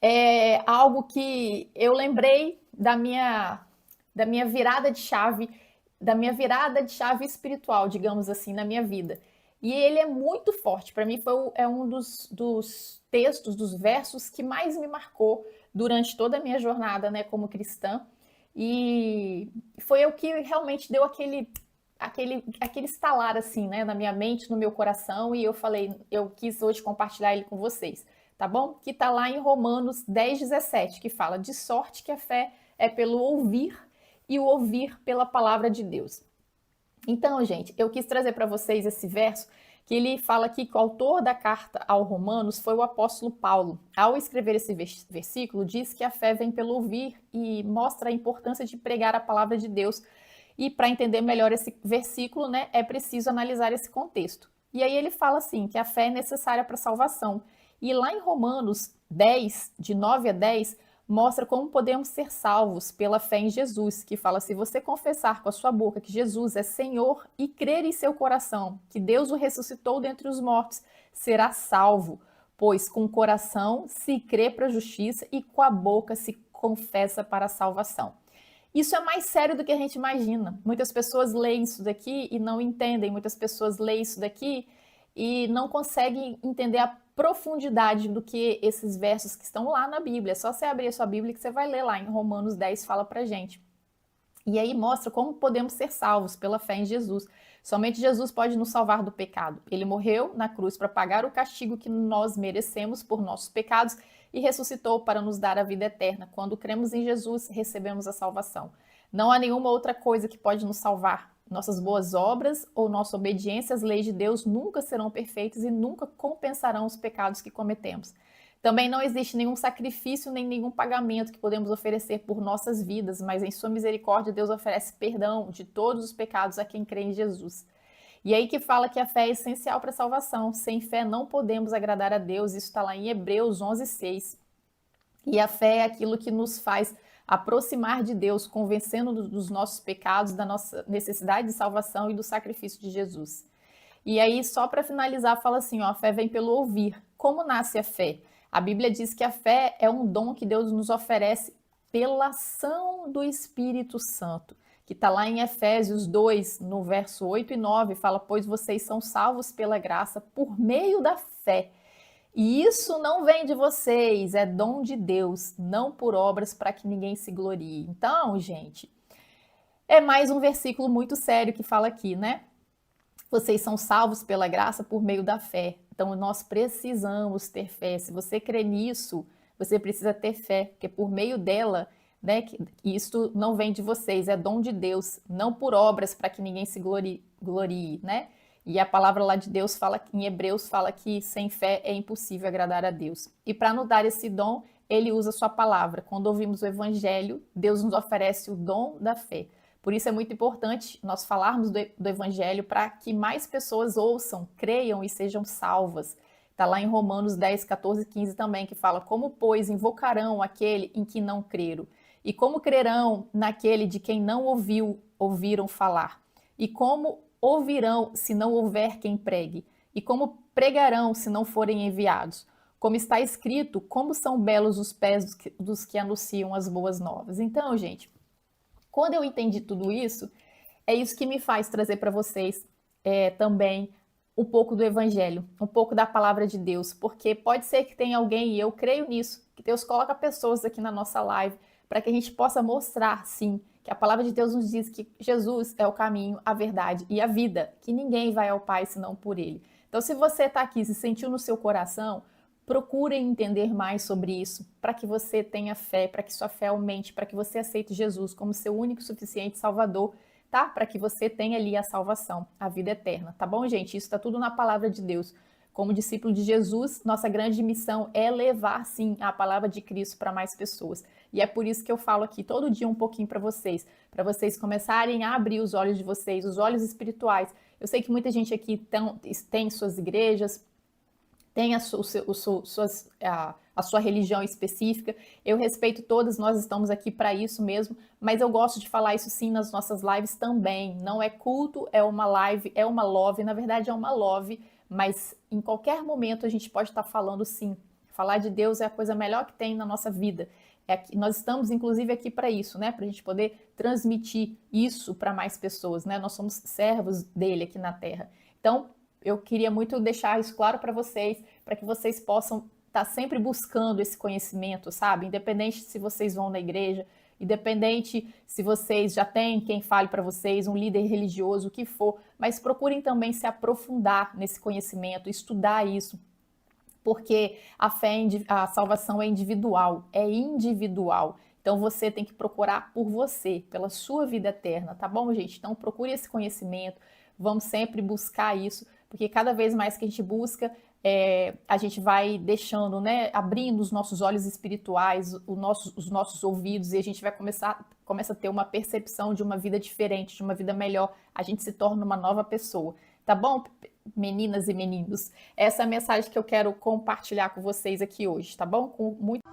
é algo que eu lembrei da minha virada de chave, da minha virada de chave espiritual, digamos assim, na minha vida. E ele é muito forte. Para mim, é um dos textos, dos versos que mais me marcou durante toda a minha jornada, né, como cristã. E foi o que realmente deu aquele estalar assim, né, na minha mente, no meu coração, e eu falei, eu quis hoje compartilhar ele com vocês, tá bom? Que tá lá em Romanos 10:17, que fala: de sorte que a fé é pelo ouvir e o ouvir pela palavra de Deus. Então, gente, eu quis trazer para vocês esse verso que ele fala aqui que o autor da carta aos Romanos foi o apóstolo Paulo. Ao escrever esse versículo, diz que a fé vem pelo ouvir e mostra a importância de pregar a palavra de Deus. E para entender melhor esse versículo, né, é preciso analisar esse contexto. E aí ele fala assim, que a fé é necessária para a salvação. E lá em Romanos 10, de 9 a 10, mostra como podemos ser salvos pela fé em Jesus, que fala: se você confessar com a sua boca que Jesus é Senhor e crer em seu coração que Deus o ressuscitou dentre os mortos, será salvo, pois com o coração se crê para a justiça e com a boca se confessa para a salvação. Isso é mais sério do que a gente imagina. Muitas pessoas leem isso daqui e não entendem, muitas pessoas leem isso daqui e não conseguem entender a profundidade do que esses versos que estão lá na Bíblia. É só você abrir a sua Bíblia que você vai ler lá em Romanos 10, fala pra gente. E aí mostra como podemos ser salvos pela fé em Jesus. Somente Jesus pode nos salvar do pecado. Ele morreu na cruz para pagar o castigo que nós merecemos por nossos pecados e ressuscitou para nos dar a vida eterna. Quando cremos em Jesus, recebemos a salvação. Não há nenhuma outra coisa que pode nos salvar. Nossas boas obras ou nossa obediência às leis de Deus nunca serão perfeitas e nunca compensarão os pecados que cometemos. Também não existe nenhum sacrifício nem nenhum pagamento que podemos oferecer por nossas vidas, mas em sua misericórdia Deus oferece perdão de todos os pecados a quem crê em Jesus. E aí que fala que a fé é essencial para a salvação. Sem fé não podemos agradar a Deus. Isso está lá em Hebreus 11:6. E a fé é aquilo que nos faz aproximar de Deus, convencendo dos nossos pecados, da nossa necessidade de salvação e do sacrifício de Jesus. E aí, só para finalizar, fala assim, ó, a fé vem pelo ouvir. Como nasce a fé? A Bíblia diz que a fé é um dom que Deus nos oferece pela ação do Espírito Santo, que está lá em Efésios 2, no verso 8 e 9, fala: pois vocês são salvos pela graça por meio da fé. E isso não vem de vocês, é dom de Deus, não por obras para que ninguém se glorie. Então, gente, é mais um versículo muito sério que fala aqui, né? Vocês são salvos pela graça por meio da fé. Então nós precisamos ter fé. Se você crê nisso, você precisa ter fé, porque por meio dela, né, que isto não vem de vocês, é dom de Deus, não por obras para que ninguém se glorie, né? E a palavra lá de Deus fala, em Hebreus fala que sem fé é impossível agradar a Deus. E para nos dar esse dom, ele usa a sua palavra. Quando ouvimos o evangelho, Deus nos oferece o dom da fé. Por isso é muito importante nós falarmos do Evangelho para que mais pessoas ouçam, creiam e sejam salvas. Está lá em Romanos 10, 14 e 15 também, que fala: como, pois, invocarão aquele em que não creram? E como crerão naquele de quem não ouviram falar? E como ouvirão se não houver quem pregue? E como pregarão se não forem enviados? Como está escrito, como são belos os pés dos que anunciam as boas novas. Então, gente, quando eu entendi tudo isso, é isso que me faz trazer para vocês também um pouco do Evangelho, um pouco da palavra de Deus, porque pode ser que tenha alguém, e eu creio nisso, que Deus coloca pessoas aqui na nossa live para que a gente possa mostrar, sim, que a palavra de Deus nos diz que Jesus é o caminho, a verdade e a vida, que ninguém vai ao Pai senão por Ele. Então, se você está aqui, se sentiu no seu coração, procure entender mais sobre isso, para que você tenha fé, para que sua fé aumente, para que você aceite Jesus como seu único e suficiente Salvador, tá? Para que você tenha ali a salvação, a vida eterna, tá bom, gente? Isso está tudo na palavra de Deus. Como discípulo de Jesus, nossa grande missão é levar, sim, a palavra de Cristo para mais pessoas. E é por isso que eu falo aqui todo dia um pouquinho para vocês começarem a abrir os olhos de vocês, os olhos espirituais. Eu sei que muita gente aqui tem suas igrejas, tem a sua religião específica. Eu respeito todas, nós estamos aqui para isso mesmo, mas eu gosto de falar isso sim nas nossas lives também. Não é culto, é uma live, é uma love, na verdade é uma love, mas em qualquer momento a gente pode estar falando sim, Falar de Deus é a coisa melhor que tem na nossa vida. Nós estamos, inclusive, aqui para isso, né? Para a gente poder transmitir isso para mais pessoas, né? Nós somos servos dele aqui na Terra. Então, eu queria muito deixar isso claro para que vocês possam estar sempre buscando esse conhecimento, sabe? Independente se vocês vão na igreja, independente se vocês já têm quem fale para vocês, um líder religioso, o que for, mas procurem também se aprofundar nesse conhecimento, estudar isso, porque a fé, a salvação é individual, é individual. Então você tem que procurar por você, pela sua vida eterna, tá bom, gente? Então procure esse conhecimento, vamos sempre buscar isso, porque cada vez mais que a gente busca, a gente vai deixando, né, abrindo os nossos olhos espirituais, os nossos ouvidos, e a gente vai começa a ter uma percepção de uma vida diferente, de uma vida melhor, a gente se torna uma nova pessoa, tá bom, meninas e meninos? Essa é a mensagem que eu quero compartilhar com vocês aqui hoje, tá bom? Com muito